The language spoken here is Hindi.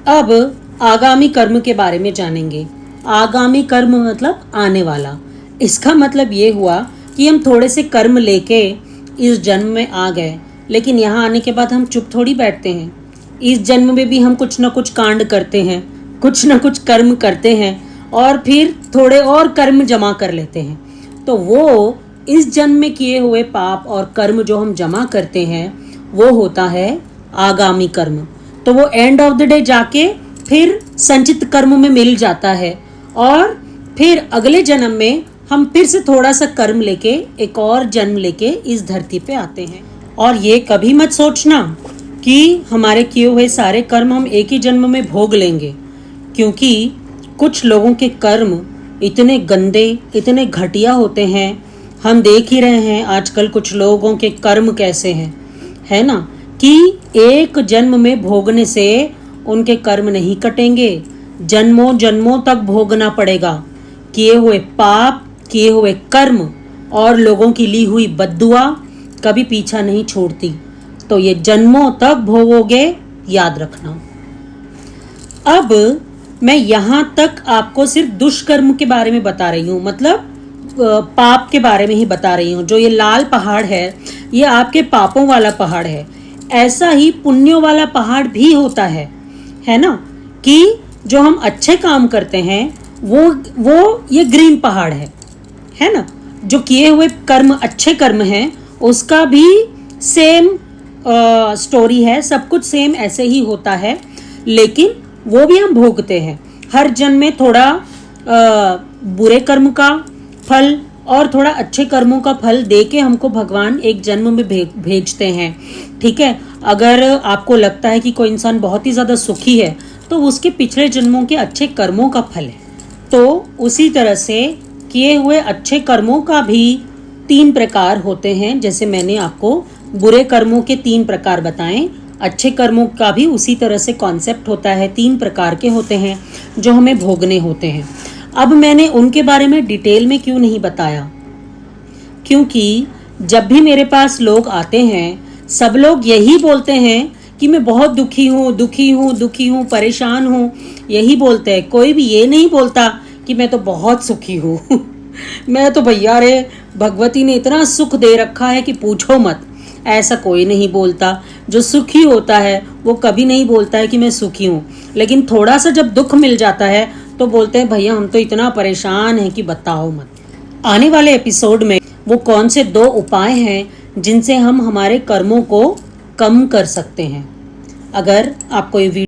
अब आगामी कर्म के बारे में जानेंगे। आगामी कर्म मतलब आने वाला। इसका मतलब ये हुआ कि हम थोड़े से कर्म लेके इस जन्म में आ गए, लेकिन यहाँ आने के बाद हम चुप थोड़ी बैठते हैं। इस जन्म में भी हम कुछ ना कुछ कांड करते हैं, कुछ ना कुछ कर्म करते हैं और फिर थोड़े और कर्म जमा कर लेते हैं। तो वो इस जन्म में किए हुए पाप और कर्म जो हम जमा करते हैं वो होता है आगामी कर्म। तो वो एंड ऑफ द डे जाके फिर संचित कर्म में मिल जाता है और फिर अगले जन्म में हम फिर से थोड़ा सा कर्म लेके एक और जन्म लेके इस धरती पे आते हैं। और ये कभी मत सोचना कि हमारे किए हुए सारे कर्म हम एक ही जन्म में भोग लेंगे, क्योंकि कुछ लोगों के कर्म इतने गंदे, इतने घटिया होते हैं। हम देख ही रहे हैं आजकल कुछ लोगों के कर्म कैसे हैं, है ना, कि एक जन्म में भोगने से उनके कर्म नहीं कटेंगे, जन्मों जन्मों तक भोगना पड़ेगा। किए हुए पाप, किए हुए कर्म और लोगों की ली हुई बद्दुआ कभी पीछा नहीं छोड़ती। तो ये जन्मों तक भोगोगे, याद रखना। अब मैं यहाँ तक आपको सिर्फ दुष्कर्म के बारे में बता रही हूँ, मतलब पाप के बारे में ही बता रही हूँ। जो ये लाल पहाड़ है ये आपके पापों वाला पहाड़ है। ऐसा ही पुण्यों वाला पहाड़ भी होता है ना, कि जो हम अच्छे काम करते हैं वो ये ग्रीन पहाड़ है ना। जो किए हुए कर्म अच्छे कर्म हैं उसका भी सेम स्टोरी है, सब कुछ सेम ऐसे ही होता है, लेकिन वो भी हम भोगते हैं। हर जन्म में थोड़ा बुरे कर्म का फल और थोड़ा अच्छे कर्मों का फल देके हमको भगवान एक जन्म में भेजते हैं। ठीक है, अगर आपको लगता है कि कोई इंसान बहुत ही ज़्यादा सुखी है तो उसके पिछले जन्मों के अच्छे कर्मों का फल है। तो उसी तरह से किए हुए अच्छे कर्मों का भी 3 प्रकार होते हैं। जैसे मैंने आपको बुरे कर्मों के 3 प्रकार बताएं, अच्छे कर्मों का भी उसी तरह से कॉन्सेप्ट होता है। 3 प्रकार के होते हैं जो हमें भोगने होते हैं। अब मैंने उनके बारे में डिटेल में क्यों नहीं बताया, क्योंकि जब भी मेरे पास लोग आते हैं सब लोग यही बोलते हैं कि मैं बहुत दुखी हूँ, परेशान हूँ, यही बोलते हैं। कोई भी ये नहीं बोलता कि मैं तो बहुत सुखी हूँ मैं तो भैया रे, भगवती ने इतना सुख दे रखा है कि पूछो मत। ऐसा कोई नहीं बोलता। जो सुखी होता है वो कभी नहीं बोलता है कि मैं सुखी हूँ, लेकिन थोड़ा सा जब दुख मिल जाता है तो बोलते हैं भैया हम तो इतना परेशान हैं कि बताओ मत। आने वाले एपिसोड में वो कौन से 2 उपाय हैं जिनसे हम हमारे कर्मों को कम कर सकते हैं। अगर आपको ये वीडियो